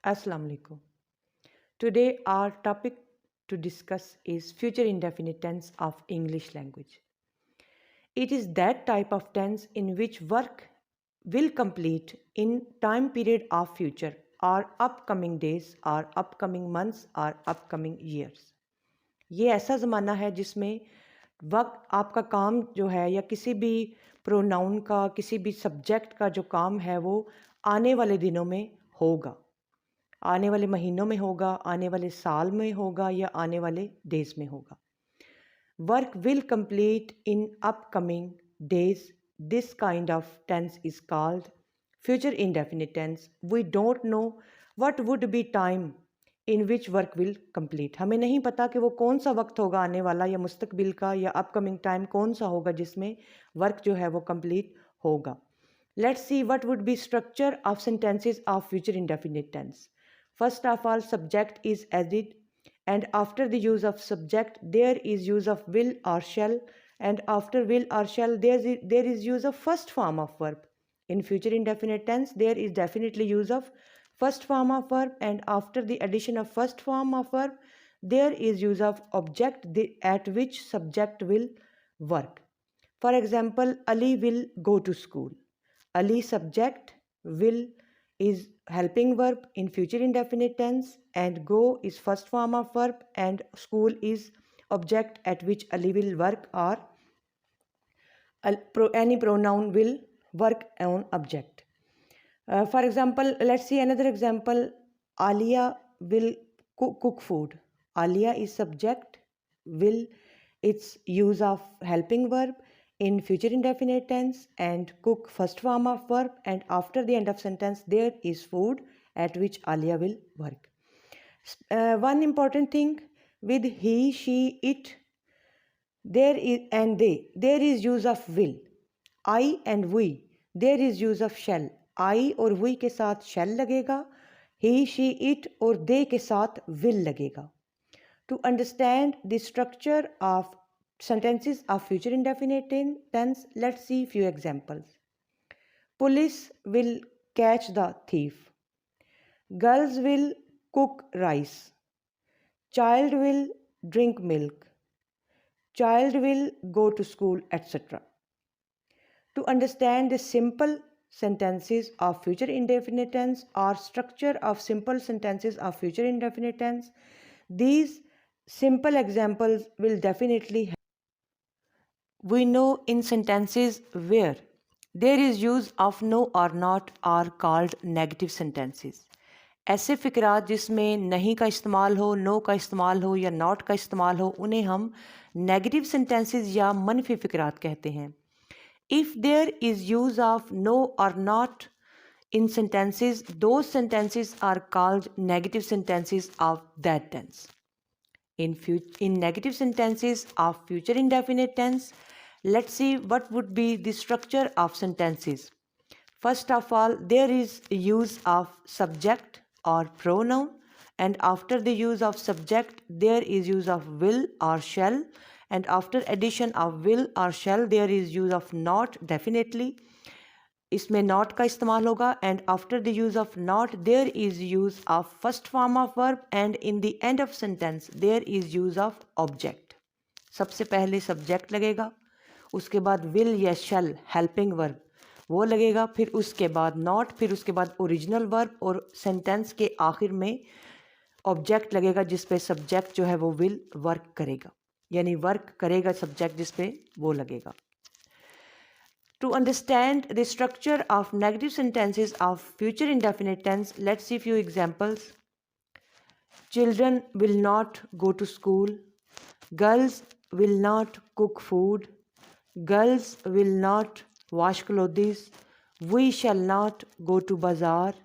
Assalamu alaikum. Today our topic to discuss is future indefinite tense of English language. It is that type of tense in which work will complete in time period of future or upcoming days or upcoming months or upcoming years. ये ऐसा ज़माना है जिसमें वक्त आपका काम जो है या किसी भी प्रोनाउन का किसी भी सब्जेक्ट का जो काम है वो आने वाले दिनों में होगा, आने वाले महीनों में होगा, आने वाले साल में होगा या आने वाले डेज में होगा. Work will complete in upcoming days. This kind of tense is called future indefinite tense. We don't know what would be time in which work will complete. हमें नहीं पता कि वो कौन सा वक्त होगा आने वाला या मुस्तकबिल का या अपकमिंग टाइम कौन सा होगा जिसमें वर्क जो है वो कंप्लीट होगा. Let's see what would be structure of sentences of future indefinite tense. First of all, subject is added, and after the use of subject there is use of will or shall, and after will or shall there is use of first form of verb. In future indefinite tense there is definitely use of first form of verb, and after the addition of first form of verb there is use of object at which subject will work. For example, Ali will go to school. Ali subject, will is helping verb in future indefinite tense, and go is first form of verb, and school is object at which Ali will work, or any pronoun will work on object. For example, let's see another example. Alia will cook food. Alia is subject, will its use of helping verb in future indefinite tense, and cook first form of verb, and after the end of sentence there is food at which Alia will work. One important thing with he, she, it, there is and they, there is use of will. I and we, there is use of shall. I और we के साथ shall लगेगा, he, she, it और they के साथ will लगेगा. To understand the structure of sentences of future indefinite tense, let's see few examples. Police will catch the thief. Girls will cook rice. Child will drink milk. Child will go to school, etc. To understand the simple sentences of future indefinite tense or structure of simple sentences of future indefinite tense, these simple examples will definitely help. We know in sentences where there is use of no or not are called negative sentences. ऐसे फ़िक्रात जिसमें नहीं का इस्तेमाल हो, no का इस्तेमाल हो या नॉट का इस्तेमाल हो, उन्हें हम नेगेटिव सेंटेंसेस या मनफी फ़िक्रात कहते हैं. If there is use of no or not in sentences, those sentences are called negative sentences of that tense. In negative sentences of future indefinite tense, let's see what would be the structure of sentences. First of all, there is use of subject or pronoun, and after the use of subject there is use of will or shall, and after addition of will or shall there is use of not definitely. इसमें not का इस्तेमाल होगा, and after the use of not there is use of first form of verb, and in the end of sentence there is use of object. सबसे पहले subject लगेगा, उसके बाद will या shall helping verb वो लगेगा, फिर उसके बाद not, फिर उसके बाद original verb, और sentence के आखिर में object लगेगा जिस पे subject जो है वो will work करेगा, यानी work करेगा subject जिस पे वो लगेगा. To understand the structure of negative sentences of future indefinite tense, let's see few examples. Children will not go to school. Girls will not cook food. Girls will not wash clothes. We shall not go to bazaar.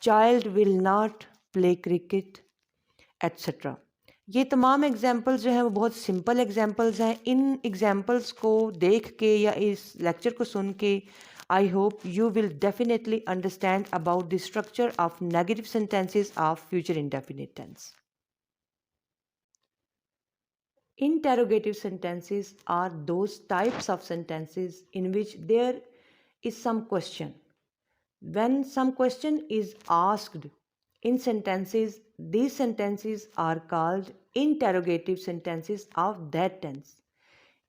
Child will not play cricket, etc. ये तमाम examples जो हैं वो बहुत simple examples हैं. इन examples को देख के या इस लेक्चर को सुन के I hope you will definitely understand about the structure of negative sentences of future indefinite tense. Interrogative sentences are those types of sentences in which there is some question. When some question is asked in sentences, these sentences are called interrogative sentences of that tense.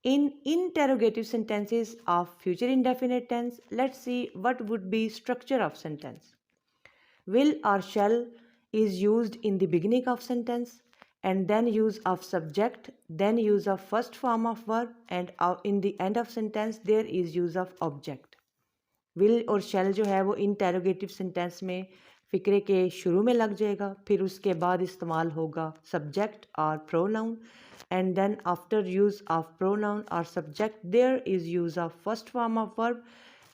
In interrogative sentences of future indefinite tense, let's see what would be structure of sentence. Will or shall is used in the beginning of sentence, and then use of subject, then use of first form of verb, and in the end of sentence there is use of object. Will और शैल जो है वो interrogative sentence में फ़िक्रे के शुरू में लग जाएगा, फिर उसके बाद इस्तेमाल होगा सब्जेक्ट और pronoun, and then after use of pronoun और subject there is use of first form of verb,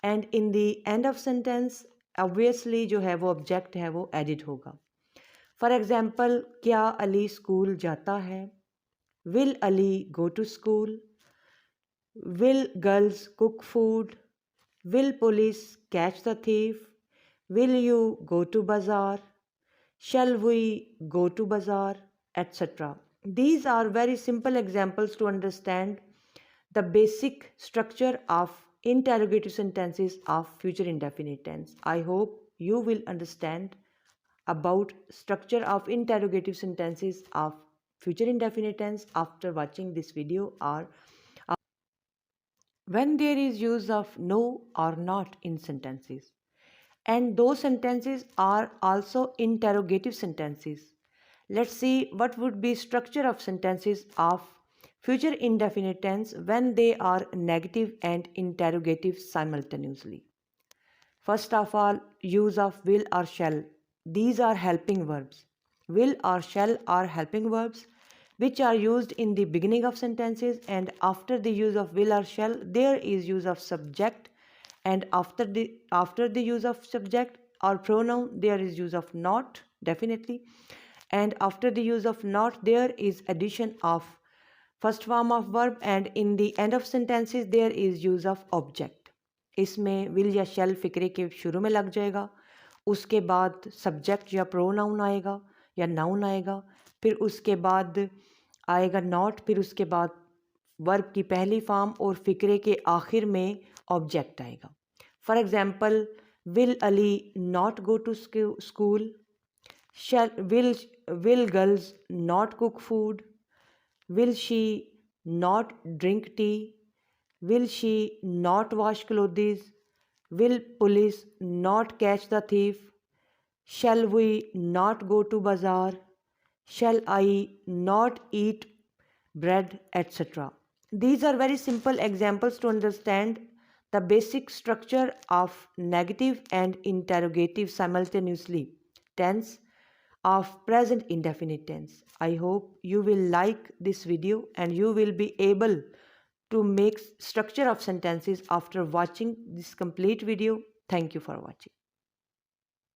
and in the end of sentence obviously जो है वो ऑब्जेक्ट है वो एडिड होगा. फॉर एग्जाम्पल, क्या अली स्कूल जाता है? Will Ali go to school? Will girls cook food? Will police catch the thief? Will you go to bazaar? Shall we go to bazaar? Etc. These are very simple examples to understand the basic structure of interrogative sentences of future indefinite tense. I hope you will understand about structure of interrogative sentences of future indefinite tense after watching this video, or when there is use of no or not in sentences, and those sentences are also interrogative sentences. Let's see what would be structure of sentences of future indefinite tense when they are negative and interrogative simultaneously. First of all, use of will or shall. These are helping verbs. Will or shall are helping verbs which are used in the beginning of sentences, and after the use of will or shall there is use of subject, and after the use of subject or pronoun there is use of not, definitely, and after the use of not there is addition of first form of verb, and in the end of sentences there is use of object. इसमें will या शैल फ़िक्रे के शुरू में लग जाएगा, उसके बाद subject या प्रोनाउन आएगा या नाउन आएगा, फिर उसके बाद आएगा नॉट, फिर उसके बाद वर्ब की पहली फॉर्म और फ़िक्रे के आखिर में ऑब्जेक्ट आएगा. For example, will Ali not go to school? Will girls not cook food? Will she not drink tea? Will she not wash clothes? Will police not catch the thief? Shall we not go to bazaar? Shall I not eat bread, etc. These are very simple examples to understand the basic structure of negative and interrogative simultaneously tense of present indefinite tense. I hope you will like this video and you will be able to make structure of sentences after watching this complete video. Thank you for watching.